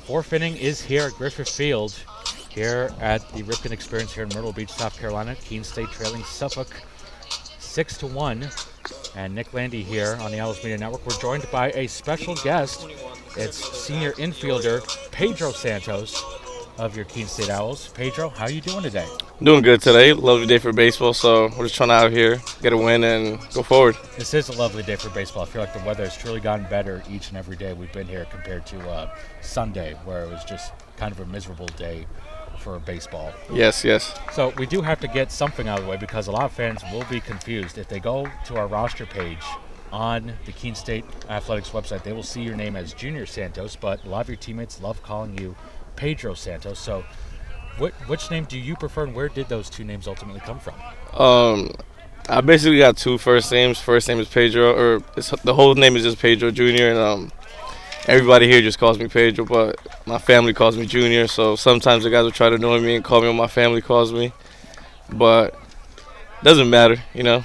Fourth inning is here at Griffith Field, here at the Ripken Experience here in Myrtle Beach, South Carolina. Keene State trailing Suffolk 6-1. And Nick Landi here on the Owls Media Network. We're joined by a special guest. It's senior infielder Pedro Santos of your Keene State Owls. Pedro, how are you doing today? Doing good today. Lovely day for baseball, so we're just trying to out here, get a win, and go forward. This is a lovely day for baseball. I feel like the weather has truly gotten better each and every day we've been here compared to Sunday, where it was just kind of a miserable day for baseball. Yes. So we do have to get something out of the way because a lot of fans will be confused. If they go to our roster page on the Keene State Athletics website, they will see your name as Junior Santos, but a lot of your teammates love calling you Pedro Santos. So which name do you prefer, and where did those two names ultimately come from? I basically got two first names. First name is Pedro, or the whole name is just Pedro Jr., and everybody here just calls me Pedro, but my family calls me Junior, so sometimes the guys will try to annoy me and call me what my family calls me, but it doesn't matter, you know.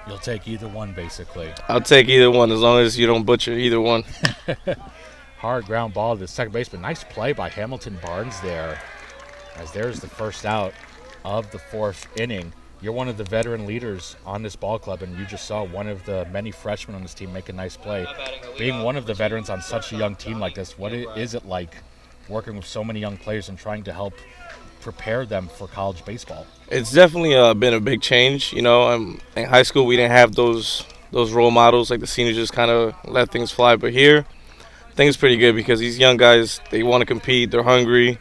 You'll take either one, basically. I'll take either one as long as you don't butcher either one. Hard ground ball to the second baseman. Nice play by Hamilton Barnes there, as there's the first out of the fourth inning. You're one of the veteran leaders on this ball club, and you just saw one of the many freshmen on this team make a nice play. Being one of the veterans on such a young team like this, what is it like working with so many young players and trying to help prepare them for college baseball? It's definitely been a big change. You know, in high school we didn't have those role models. Like the seniors just kind of let things fly. But here, I think it's pretty good because these young guys, they want to compete. They're hungry.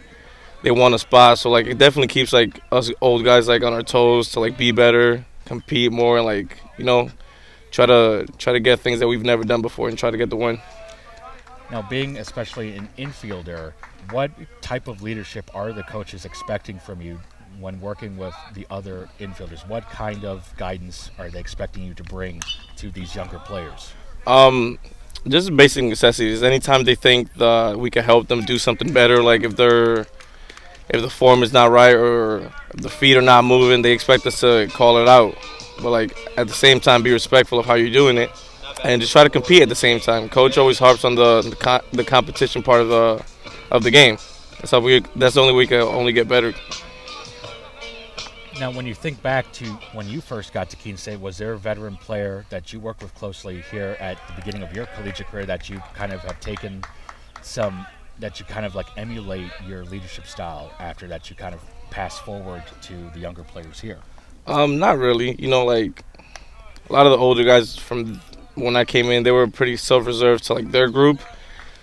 They want a spot. So like it definitely keeps like us old guys like on our toes to like be better, compete more, and like, you know, try to get things that we've never done before and try to get the win. Now, being especially an infielder, what type of leadership are the coaches expecting from you when working with the other infielders? What kind of guidance are they expecting you to bring to these younger players? Just basic necessities. Anytime they think we can help them do something better, like if the form is not right or if the feet are not moving, they expect us to call it out. But like at the same time, be respectful of how you're doing it, and just try to compete at the same time. Coach always harps on the competition part of the game. That's the only way we can only get better. Now, when you think back to when you first got to Keene State, was there a veteran player that you worked with closely here at the beginning of your collegiate career that you kind of have taken that you kind of like emulate your leadership style after, that you kind of pass forward to the younger players here? Not really. You know, like a lot of the older guys from when I came in, they were pretty self-reserved to like their group.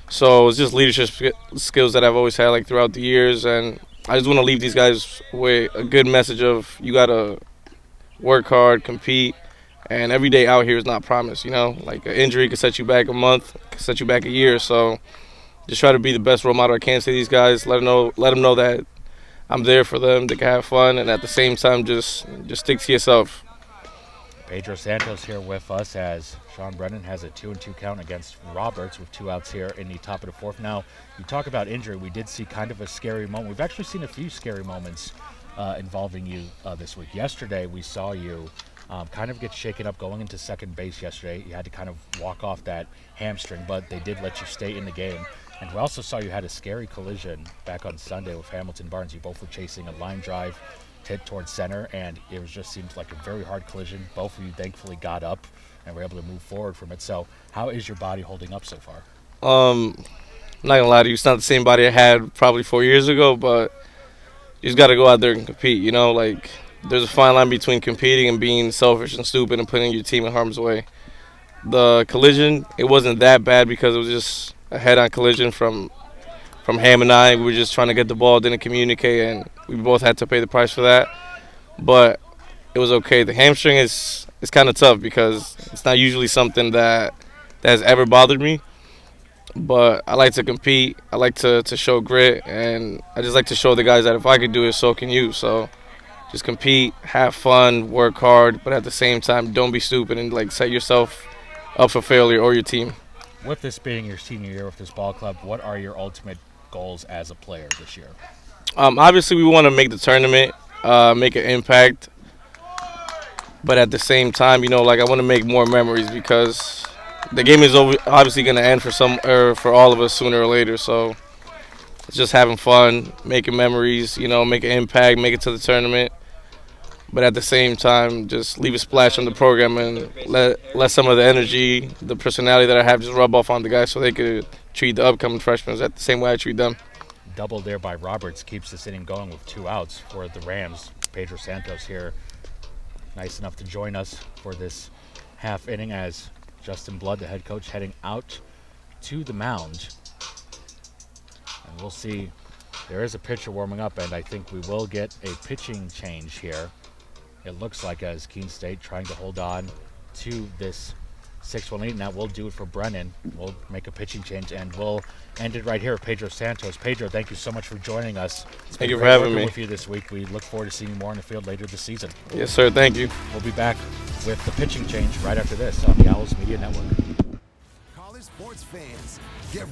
So it's just leadership skills that I've always had like throughout the years, and I just want to leave these guys with a good message of you gotta work hard, compete, and every day out here is not promised. You know, like an injury could set you back a month, could set you back a year. So just try to be the best role model I can to these guys. Let them know that I'm there for them. They can have fun, and at the same time, just stick to yourself. Pedro Santos here with us as Sean Brennan has a 2-2 count against Roberts with 2 outs here in the top of the fourth. Now, you talk about injury. We did see kind of a scary moment. We've actually seen a few scary moments involving you this week. Yesterday, we saw you kind of get shaken up going into second base yesterday. You had to kind of walk off that hamstring, but they did let you stay in the game. And we also saw you had a scary collision back on Sunday with Hamilton Barnes. You both were chasing a line drive hit towards center, and it just seems like a very hard collision. Both of you thankfully got up and were able to move forward from it. So how is your body holding up so far? I'm not gonna lie to you, it's not the same body I had probably 4 years ago, but you just gotta go out there and compete. You know, like there's a fine line between competing and being selfish and stupid and putting your team in harm's way. The collision, it wasn't that bad because it was just a head-on collision from Ham and I. We were just trying to get the ball, didn't communicate, and we both had to pay the price for that. But it was okay. The hamstring is kind of tough because it's not usually something that has ever bothered me. But I like to compete. I like to show grit, and I just like to show the guys that if I could do it, so can you. So just compete, have fun, work hard, but at the same time, don't be stupid and like set yourself up for failure or your team. With this being your senior year with this ball club, what are your ultimate goals as a player this year? Obviously, we want to make the tournament, make an impact. But at the same time, you know, like I want to make more memories because the game is obviously going to end for all of us sooner or later. So just having fun, making memories, make an impact, make it to the tournament. But at the same time, just leave a splash on the program and let some of the energy, the personality that I have just rub off on the guys so they could treat the upcoming freshmen the same way I treat them. Double there by Roberts keeps this inning going with 2 outs for the Rams. Pedro Santos here, nice enough to join us for this half inning as Justin Blood, the head coach, heading out to the mound. And we'll see. There is a pitcher warming up, and I think we will get a pitching change here. It looks like, as Keene State trying to hold on to this 6-1 lead. Now we'll do it for Brennan. We'll make a pitching change, and we'll end it right here with Pedro Santos. Pedro, thank you so much for joining us. Thank you for having me. With you this week. We look forward to seeing you more on the field later this season. Yes, sir. Thank you. We'll be back with the pitching change right after this on the Owls Media Network. College sports fans, get